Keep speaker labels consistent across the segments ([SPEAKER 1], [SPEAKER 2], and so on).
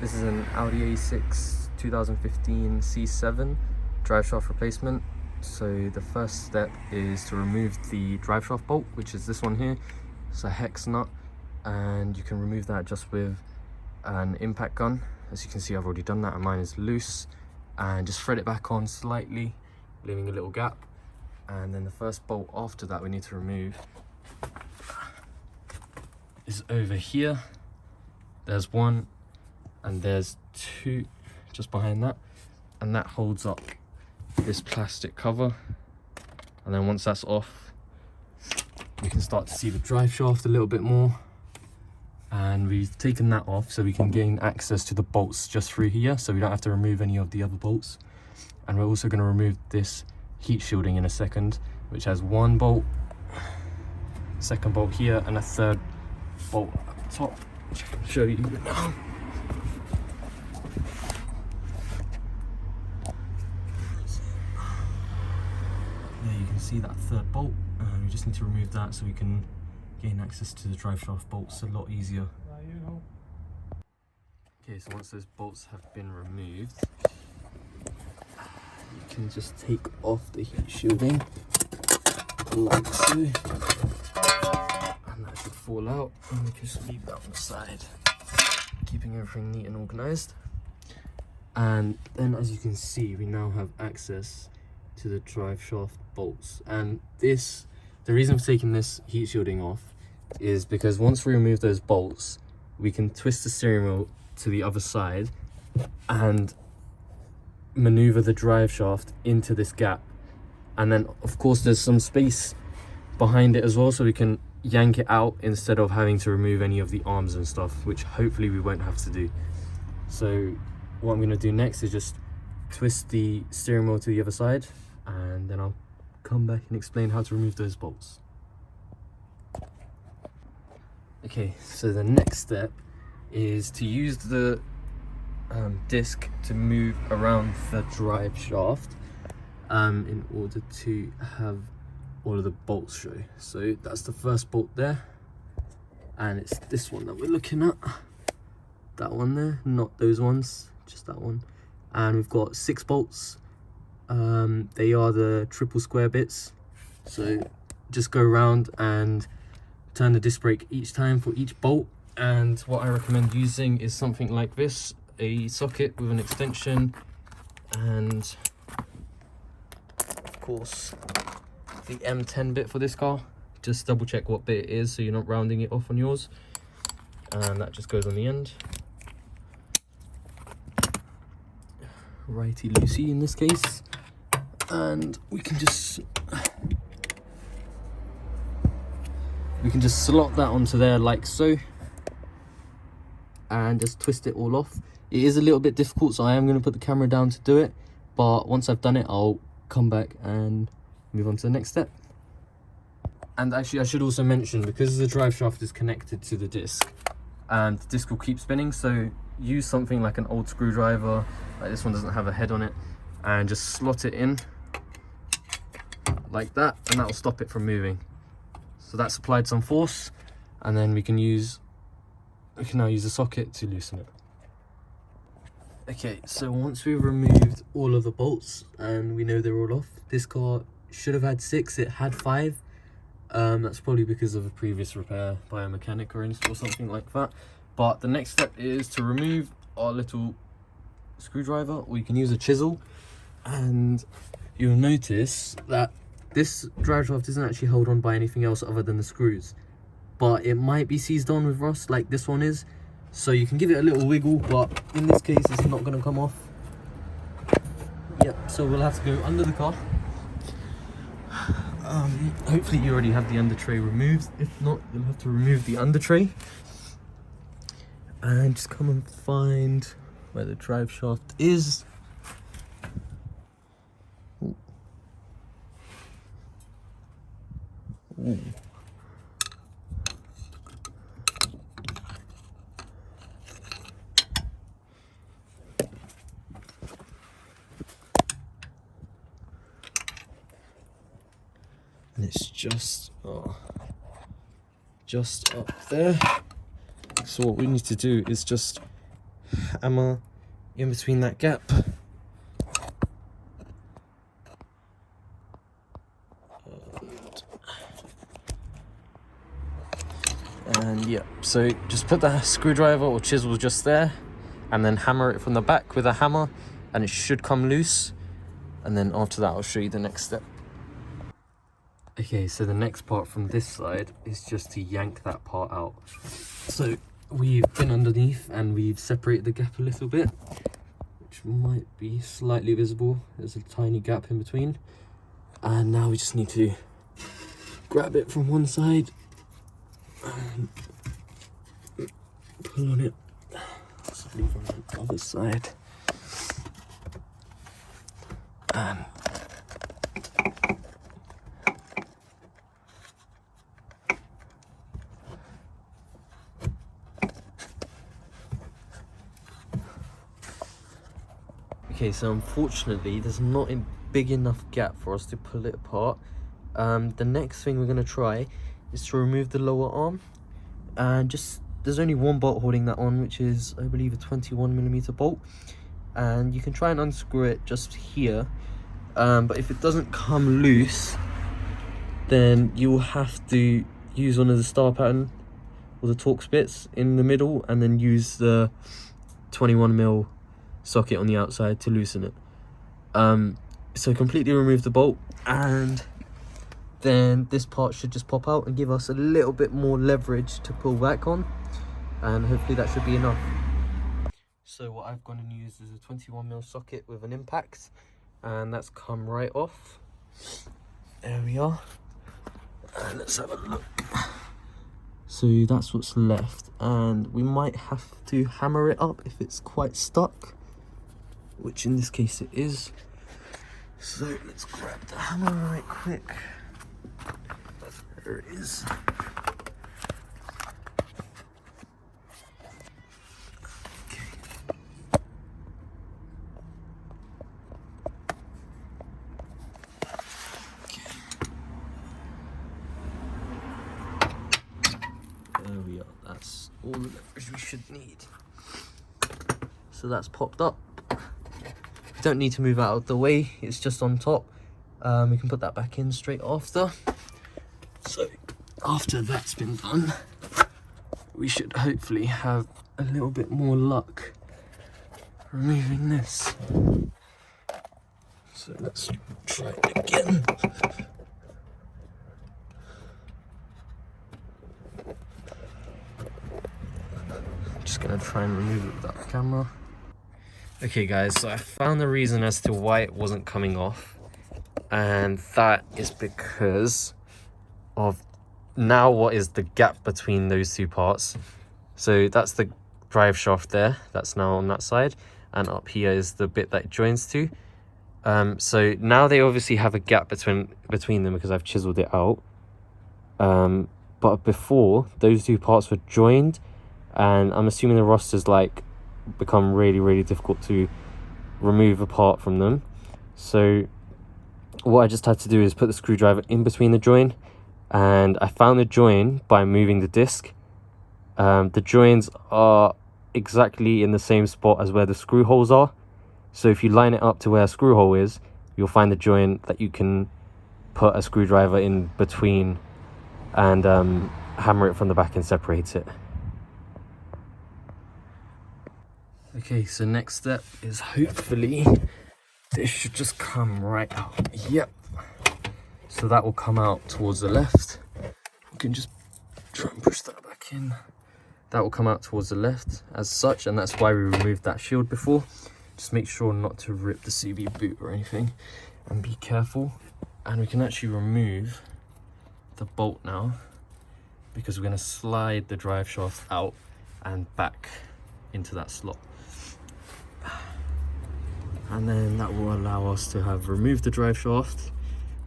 [SPEAKER 1] This is an Audi A6 2015 C7 driveshaft replacement. So the first step is to remove the driveshaft bolt, which is this one here. It's a hex nut, and you can remove that just with an impact gun. As you can see, I've already done that and mine is loose. And just thread it back on slightly, leaving a little gap. And then the first bolt after that we need to remove is over here. There's one and there's two just behind that, and that holds up this plastic cover. And then once that's off, we can start to see the drive shaft a little bit more. And we've taken that off so we can gain access to the bolts just through here, so we don't have to remove any of the other bolts. And we're also going to remove this heat shielding in a second, which has one bolt, second bolt here, and a third bolt at the top, which I can show you now. There you can see that third bolt. We just need to remove that so we can gain access to the driveshaft bolts a lot easier. Okay, so once those bolts have been removed, you can just take off the heat shielding like so, and that should fall out, and we can just leave that on the side, keeping everything neat and organized. And then, as you can see, we now have access to the driveshaft bolts. And the reason for taking this heat shielding off is because once we remove those bolts, we can twist the steering wheel to the other side and maneuver the drive shaft into this gap. And then of course there's some space behind it as well, so we can yank it out instead of having to remove any of the arms and stuff, which hopefully we won't have to do. So what I'm going to do next is just twist the steering wheel to the other side, and then I'll come back and explain how to remove those bolts. Okay, so the next step is to use the disc to move around the drive shaft in order to have all of the bolts show. So that's the first bolt there, and it's this one that we're looking at, that one there, not those ones, just that one. And we've got 6 bolts. They are the triple square bits, so just go around and turn the disc brake each time for each bolt. And what I recommend using is something like this, a socket with an extension, and of course the M10 bit for this car. Just double check what bit it is so you're not rounding it off on yours, and that just goes on the end, righty loosey in this case. And we can just slot that onto there like so, and just twist it all off. It is a little bit difficult, so I am going to put the camera down to do it, but once I've done it I'll come back and move on to the next step. And actually I should also mention, because the drive shaft is connected to the disc, and the disc will keep spinning, so use something like an old screwdriver, like this one doesn't have a head on it, and just slot it in like that, and that will stop it from moving. So that's applied some force, and then we can now use a socket to loosen it. Okay, so once we've removed all of the bolts and we know they're all off, this car should have had 6, it had 5. That's probably because of a previous repair by a mechanic or something like that. But the next step is to remove our little screwdriver, or you can use a chisel, and you'll notice that this drive shaft isn't actually held on by anything else other than the screws, but it might be seized on with rust like this one is, so you can give it a little wiggle, but in this case it's not going to come off. Yep, so we'll have to go under the car. Hopefully you already have the under tray removed. If not, you'll have to remove the under tray and just come and find where the drive shaft is. Ooh. And it's just up there. So what we need to do is just hammer in between that gap. And yeah, so just put the screwdriver or chisel just there and then hammer it from the back with a hammer and it should come loose. And then after that, I'll show you the next step. Okay, so the next part from this side is just to yank that part out. So we've been underneath and we've separated the gap a little bit, which might be slightly visible. There's a tiny gap in between. And now we just need to grab it from one side and pull on it. Possibly from the other side. And okay, so unfortunately there's not a big enough gap for us to pull it apart. The next thing we're going to try is to remove the lower arm, and just there's only one bolt holding that on, which is I believe a 21mm bolt, and you can try and unscrew it just here, but if it doesn't come loose then you will have to use one of the star pattern or the Torx bits in the middle and then use the 21mm socket on the outside to loosen it. So completely remove the bolt, and then this part should just pop out and give us a little bit more leverage to pull back on, and hopefully that should be enough. So what I've gone and used is a 21mm socket with an impact, and that's come right off. There we are, and let's have a look. So that's what's left, and we might have to hammer it up if it's quite stuck, which in this case it is. So let's grab the hammer right quick. There it is. There we are. That's all the leverage we should need. So that's popped up. We don't need to move out of the way, it's just on top. We can put that back in straight after. So after that's been done, we should hopefully have a little bit more luck removing this. So let's try it again. I'm just gonna try and remove it without the camera. Okay guys, so I found the reason as to why it wasn't coming off, and that is because of now what is the gap between those two parts. So that's the drive shaft there, that's now on that side, and up here is the bit that it joins to. So now they obviously have a gap between them because I've chiseled it out, but before those two parts were joined, and I'm assuming the rust has like become really difficult to remove apart from them. So what I just had to do is put the screwdriver in between the join, and I found the join by moving the disc. The joins are exactly in the same spot as where the screw holes are, so if you line it up to where a screw hole is, you'll find the join that you can put a screwdriver in between and hammer it from the back and separate it. Okay, so next step is hopefully this should just come right out. Yep. So that will come out towards the left. We can just try and push that back in. That will come out towards the left as such, and that's why we removed that shield before. Just make sure not to rip the CB boot or anything, and be careful. And we can actually remove the bolt now, because we're going to slide the drive shaft out and back into that slot. And then that will allow us to have removed the drive shaft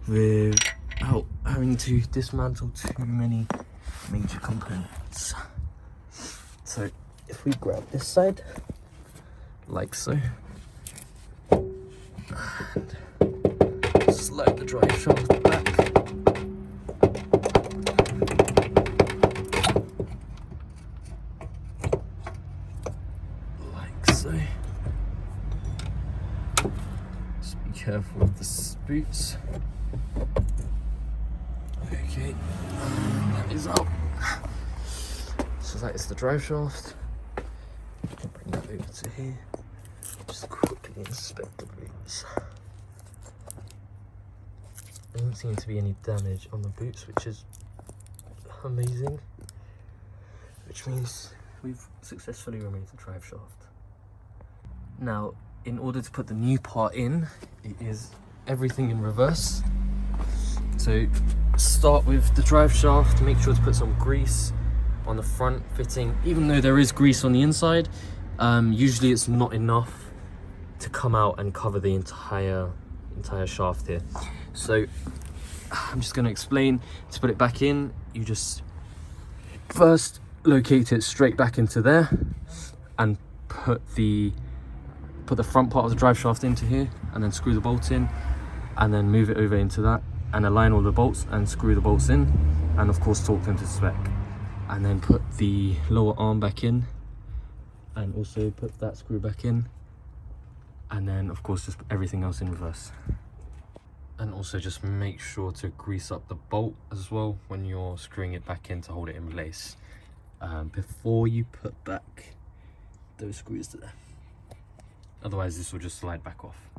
[SPEAKER 1] without having to dismantle too many major components. So if we grab this side like so and slide the drive shaft back, like so. Just be careful with the boots. Okay, that is out. So that is the drive shaft. Bring that over to here. Just quickly inspect the boots. There doesn't seem to be any damage on the boots, which is amazing. Which means we've successfully removed the drive shaft. Now, in order to put the new part in, it is everything in reverse. So start with the drive shaft, make sure to put some grease on the front fitting. Even though there is grease on the inside, usually it's not enough to come out and cover the entire shaft here. So I'm just going to explain. To put it back in, you just first locate it straight back into there and put the front part of the drive shaft into here, and then screw the bolt in, and then move it over into that and align all the bolts and screw the bolts in, and of course torque them to spec, and then put the lower arm back in and also put that screw back in, and then of course just put everything else in reverse. And also just make sure to grease up the bolt as well when you're screwing it back in to hold it in place, before you put back those screws there. Otherwise this will just slide back off.